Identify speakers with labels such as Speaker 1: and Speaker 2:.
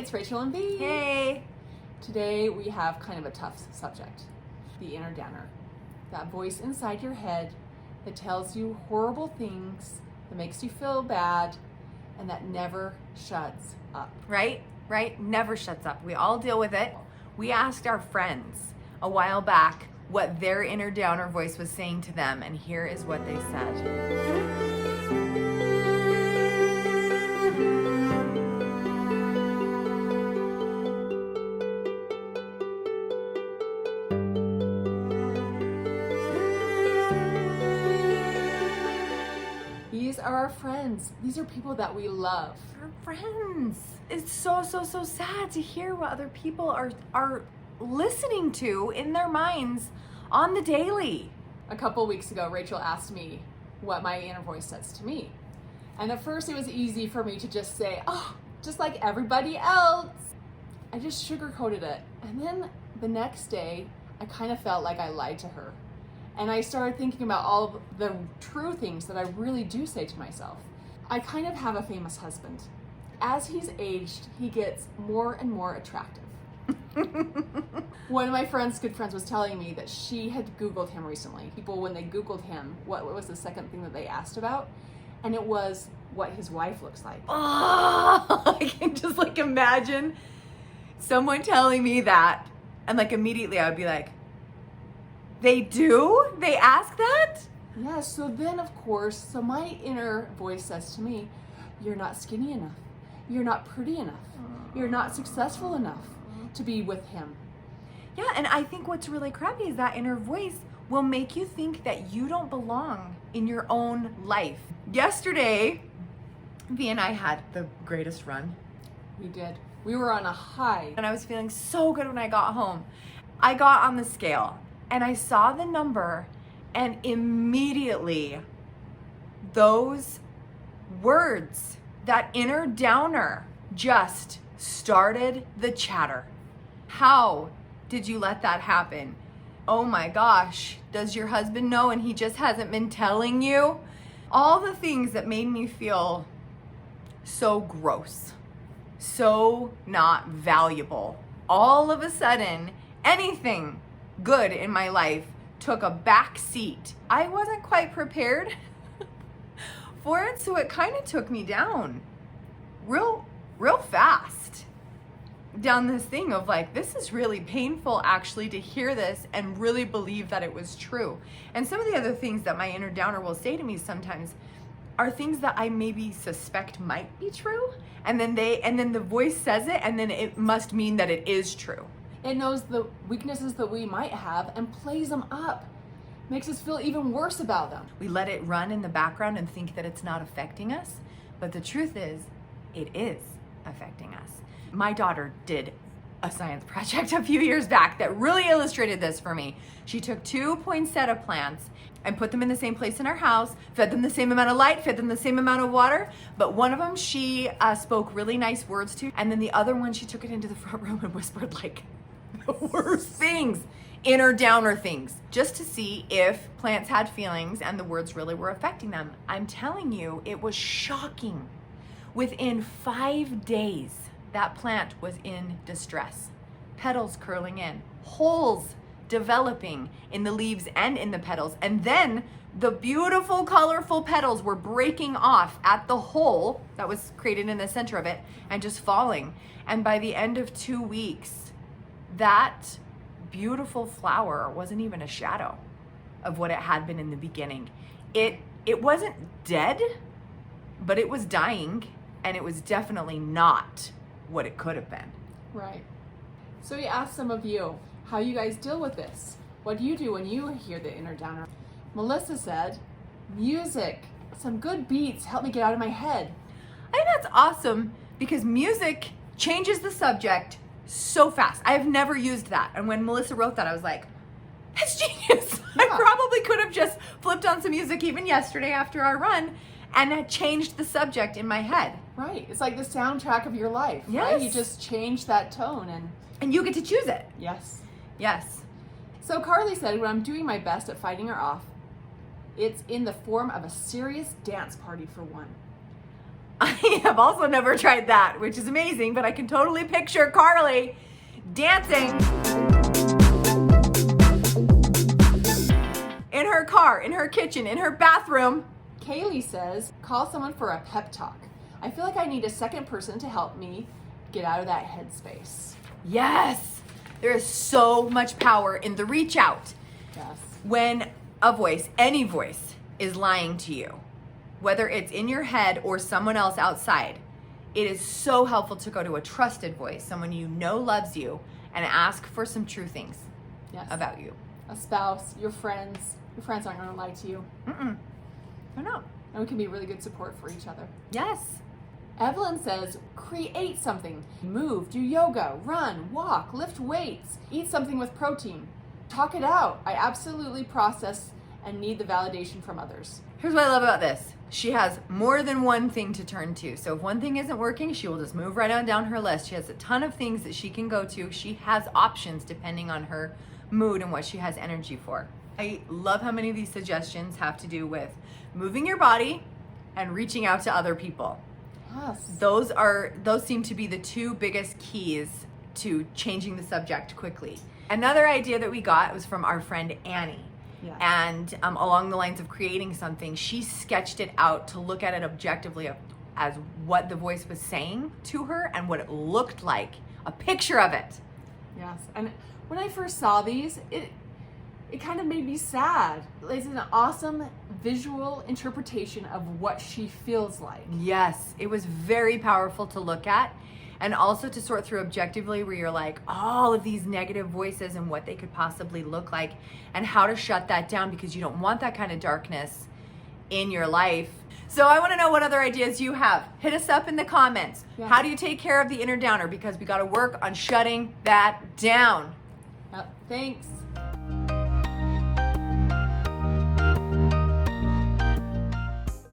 Speaker 1: it's Rachel and V.
Speaker 2: Hey.
Speaker 1: Today we have kind of a tough subject, the inner downer. That voice inside your head that tells you horrible things, that makes you feel bad, and that never shuts up.
Speaker 2: Right? Never shuts up. We all deal with it. We asked our friends a while back what their inner downer voice was saying to them, and here is what they said.
Speaker 1: These are our friends. These are people that we love.
Speaker 2: Our friends. It's so sad to hear what other people are listening to in their minds on the daily.
Speaker 1: A couple weeks ago, Rachel asked me what my inner voice says to me. And at first it was easy for me to just say, oh, just like everybody else. I just sugarcoated it. And then the next day, I kind of felt like I lied to her. And I started thinking about all of the true things that I really do say to myself. I kind of have a famous husband. As he's aged, he gets more and more attractive. One of my good friends was telling me that she had Googled him recently. People, when they Googled him, what was the second thing that they asked about? And it was what his wife looks like.
Speaker 2: Oh, I can just imagine someone telling me that. And immediately I would be like, they do? They ask that?
Speaker 1: Yeah, so then of course, my inner voice says to me, you're not skinny enough. You're not pretty enough. You're not successful enough to be with him.
Speaker 2: Yeah, and I think what's really crappy is that inner voice will make you think that you don't belong in your own life. Yesterday, V and I had the greatest run.
Speaker 1: We did. We were on a high.
Speaker 2: And I was feeling so good when I got home. I got on the scale and I saw the number, and immediately those words, that inner downer, just started the chatter. How did you let that happen? Oh my gosh, does your husband know and he just hasn't been telling you? All the things that made me feel so gross, so not valuable. All of a sudden, anything good in my life took a back seat. I wasn't quite prepared for it, so it kind of took me down real fast down this thing of this is really painful actually to hear this and really believe that it was true. And some of the other things that my inner downer will say to me sometimes are things that I maybe suspect might be true, and then the voice says it, and then it must mean that it is true.
Speaker 1: It knows the weaknesses that we might have and plays them up. Makes us feel even worse about them.
Speaker 2: We let it run in the background and think that it's not affecting us, but the truth is, it is affecting us. My daughter did a science project a few years back that really illustrated this for me. She took 2 poinsettia plants and put them in the same place in our house, fed them the same amount of light, fed them the same amount of water, but one of them she spoke really nice words to, and then the other one she took it into the front room and whispered the worst things, inner downer things, just to see if plants had feelings and the words really were affecting them. I'm telling you, it was shocking. Within 5 days, that plant was in distress. Petals curling in, holes developing in the leaves and in the petals, and then the beautiful, colorful petals were breaking off at the hole that was created in the center of it and just falling. And by the end of 2 weeks, that beautiful flower wasn't even a shadow of what it had been in the beginning. It wasn't dead, but it was dying, and it was definitely not what it could have been.
Speaker 1: Right. So we asked some of you how you guys deal with this. What do you do when you hear the inner downer? Melissa said, music. Some good beats help me get out of my head.
Speaker 2: I think that's awesome because music changes the subject so fast. I've never used that. And when Melissa wrote that, I was like, that's genius.
Speaker 1: Yeah.
Speaker 2: I probably could have just flipped on some music even yesterday after our run and had changed the subject in my head.
Speaker 1: Right. It's like the soundtrack of your life.
Speaker 2: Yes.
Speaker 1: Right? You just change that tone
Speaker 2: And you get to choose it.
Speaker 1: yes.
Speaker 2: Yes.
Speaker 1: So Carly said, when I'm doing my best at fighting her off, it's in the form of a serious dance party for one.
Speaker 2: I have also never tried that, which is amazing, but I can totally picture Carly dancing in her car, in her kitchen, in her bathroom.
Speaker 1: Kaylee says, call someone for a pep talk. I feel like I need a second person to help me get out of that headspace.
Speaker 2: Yes, there is so much power in the reach out.
Speaker 1: Yes.
Speaker 2: When a voice, any voice, is lying to you, whether it's in your head or someone else outside, it is so helpful to go to a trusted voice, someone you know loves you, and ask for some true things
Speaker 1: Yes.
Speaker 2: about you.
Speaker 1: A spouse, your friends. Your friends aren't going to lie to you.
Speaker 2: I know.
Speaker 1: And we can be really good support for each other.
Speaker 2: Yes.
Speaker 1: Evelyn says, create something. Move, do yoga, run, walk, lift weights, eat something with protein. Talk it out. I absolutely process and need the validation from others.
Speaker 2: Here's what I love about this. She has more than one thing to turn to. So if one thing isn't working, she will just move right on down her list. She has a ton of things that she can go to. She has options depending on her mood and what she has energy for. I love how many of these suggestions have to do with moving your body and reaching out to other people.
Speaker 1: Yes.
Speaker 2: Those seem to be the two biggest keys to changing the subject quickly. Another idea that we got was from our friend Annie.
Speaker 1: Yeah.
Speaker 2: And along the lines of creating something, she sketched it out to look at it objectively as what the voice was saying to her and what it looked like, a picture of it.
Speaker 1: Yes. And when I first saw these, it kind of made me sad. It's an awesome visual interpretation of what she feels like.
Speaker 2: Yes, it was very powerful to look at, and also to sort through objectively, where you're like, all of these negative voices and what they could possibly look like and how to shut that down, because you don't want that kind of darkness in your life. So I want to know what other ideas you have. Hit us up in the comments.
Speaker 1: Yeah.
Speaker 2: How do you take care of the inner downer? Because we got to work on shutting that down.
Speaker 1: Yep. Thanks.